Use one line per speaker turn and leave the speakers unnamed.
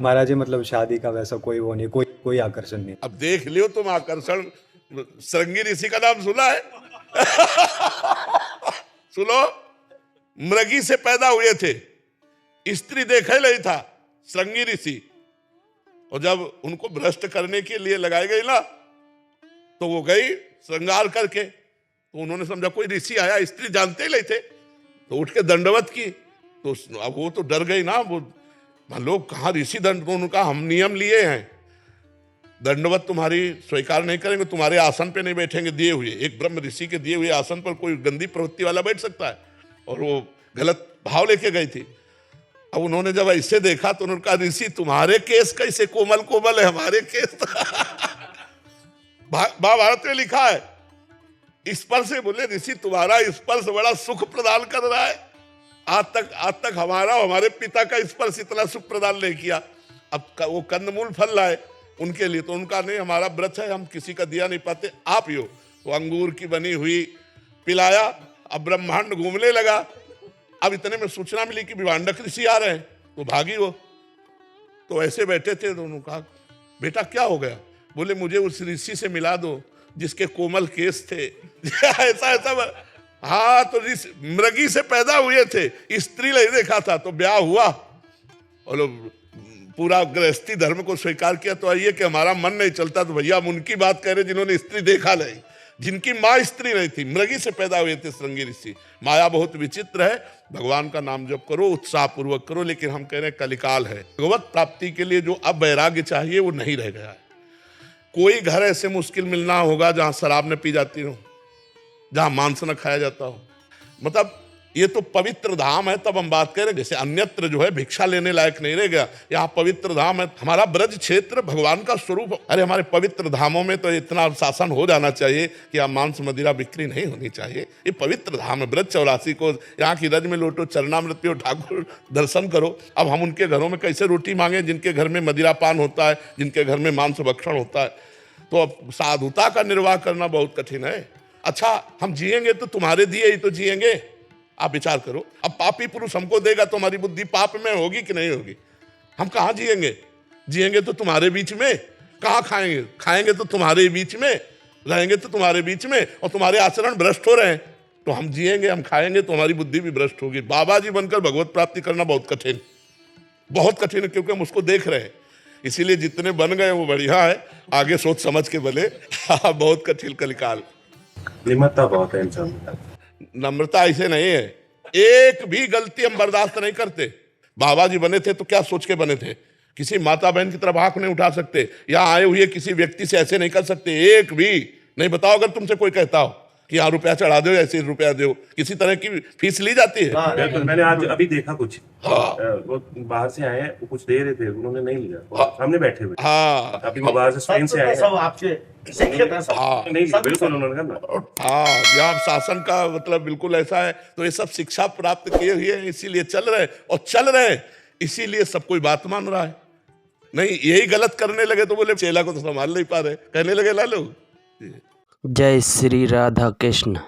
महाराज जी मतलब शादी का वैसा कोई वो नहीं, कोई कोई आकर्षण नहीं।
अब देख लियो तुम आकर्षण, श्रृंगी ऋषि का नाम सुना है? सुनो, मृगी से पैदा हुए थे, स्त्री देखा ही नहीं था श्रृंगी ऋषि, और जब उनको भ्रष्ट करने के लिए लगाई गई ना, तो वो गई श्रृंगार करके, तो उन्होंने समझा कोई ऋषि आया, स्त्री जानते ही नहीं थे, तो उठ के दंडवत की। तो अब वो तो डर गई ना, वो लोग कहाँ ऋषि दंड, तो उनका हम नियम लिए हैं, दंडवत तुम्हारी स्वीकार नहीं करेंगे, तुम्हारे आसन पे नहीं बैठेंगे दिए हुए, एक ब्रह्म ऋषि के दिए हुए आसन पर कोई गंदी प्रवृत्ति वाला बैठ सकता है? और वो गलत भाव लेके गई थी। अब उन्होंने जब ऐसे देखा तो उन्होंने कहा ऋषि तुम्हारे केस कैसे कोमल कोमल है, हमारे केस महाभारत में लिखा है स्पर्श, बोले ऋषि तुम्हारा स्पर्श बड़ा सुख प्रदान कर रहा है, आज तक हमारा हमारे पिता का स्पर्श इतना सुख प्रदान नहीं किया। अब वो कंदमूल फल लाए उनके लिए, तो उनका नहीं हमारा व्रत है, हम किसी का दिया नहीं पाते, आप ही हो। वो अंगूर की बनी हुई पिलाया, अब ब्रह्मांड घूमने लगा। अब इतने में सूचना मिली कि विभांडक ऋषि आ रहे हैं, तो भागी वो। तो ऐसे बैठे थे, तो उन्होंने कहा बेटा क्या हो गया? बोले मुझे उस ऋषि से मिला दो जिसके कोमल केस थे। ऐसा हाँ, तो मृगी से पैदा हुए थे, स्त्री नहीं देखा था, तो ब्याह हुआ और पूरा गृहस्थी धर्म को स्वीकार किया। तो आइए कि हमारा मन नहीं चलता, तो भैया हम उनकी बात कह रहे जिन्होंने स्त्री देखा नहीं, जिनकी माँ स्त्री नहीं थी, मृगी से पैदा हुए थे श्रृंगी ऋषि। माया बहुत विचित्र है, भगवान का नाम जप करो, उत्साह पूर्वक करो, लेकिन हम कह रहे हैं कलिकाल है। भगवत प्राप्ति के लिए जो अब वैराग्य चाहिए वो नहीं रह गया है। कोई घर ऐसे मुश्किल मिलना होगा जहां शराब न पी जाती हो, जहां मांस न खाया जाता हो, मतलब ये तो पवित्र धाम है। तब हम बात करें, जैसे अन्यत्र जो है भिक्षा लेने लायक नहीं रह गया, यहाँ पवित्र धाम है, हमारा ब्रज क्षेत्र भगवान का स्वरूप। अरे हमारे पवित्र धामों में तो इतना शासन हो जाना चाहिए कि यहाँ मांस मदिरा बिक्री नहीं होनी चाहिए। ये पवित्र धाम है, ब्रज 84 को यहाँ की रज में लोटो, चरणामृत पियो, ठाकुर दर्शन करो। अब हम उनके घरों में कैसे रोटी मांगे जिनके घर में मदिरा पान होता है, जिनके घर में मांस भक्षण होता है? तो अब साधुता का निर्वाह करना बहुत कठिन है। अच्छा, हम जिएंगे तो तुम्हारे दिए ही तो जिएंगे, आप विचार करो। अब पापी पुरुष हमको देगा तो हमारी बुद्धि पाप में होगी कि नहीं होगी? हम कहाँ जिएंगे? जिएंगे तो तुम्हारे बीच में। कहाँ खाएंगे? खाएंगे तो तुम्हारे बीच में, रहेंगे तो तुम्हारे बीच में, और तुम्हारे आचरण भ्रष्ट हो रहे हैं, तो हम जिएंगे, हम खाएंगे तो हमारी बुद्धि भी भ्रष्ट होगी। बाबा जी बनकर भगवत प्राप्ति करना बहुत कठिन, बहुत कठिन है, क्योंकि हम उसको देख रहे हैं। इसीलिए जितने बन गए वो बढ़िया है, आगे सोच समझ के बने। बहुत कठिन कलिकाल।
निम्रता बहुत है इंसान में।
नम्रता ऐसे नहीं है, एक भी गलती हम बर्दाश्त नहीं करते। बाबा जी बने थे तो क्या सोच के बने थे? किसी माता बहन की तरफ आंख नहीं उठा सकते, या आए हुए किसी व्यक्ति से ऐसे नहीं कर सकते, एक भी नहीं। बताओ अगर तुमसे कोई कहता हो कि यहाँ रुपया चढ़ा दो, ऐसे रुपया दो, किसी तरह की फीस ली जाती है?
बिल्कुल, मैंने आज अभी देखा कुछ। वो बाहर से आए हैं, वो कुछ दे रहे थे, उन्होंने नहीं लिया, सामने बैठे हुए।
हाँ,
अभी वो बाहर से स्पेन से आए हैं,
आपसे
नहीं लिया, बिल्कुल उन्होंने कहा।
हाँ, यहाँ शासन का मतलब बिल्कुल ऐसा है। तो ये सब शिक्षा प्राप्त किए हुए हैं, इसीलिए चल रहे, और चल रहे इसीलिए सब कोई बात मान रहा है। नहीं, यही गलत करने लगे तो बोले चेला को तो संभाल नहीं पा रहे, कहने लगे लालू।
जय श्री राधा कृष्ण।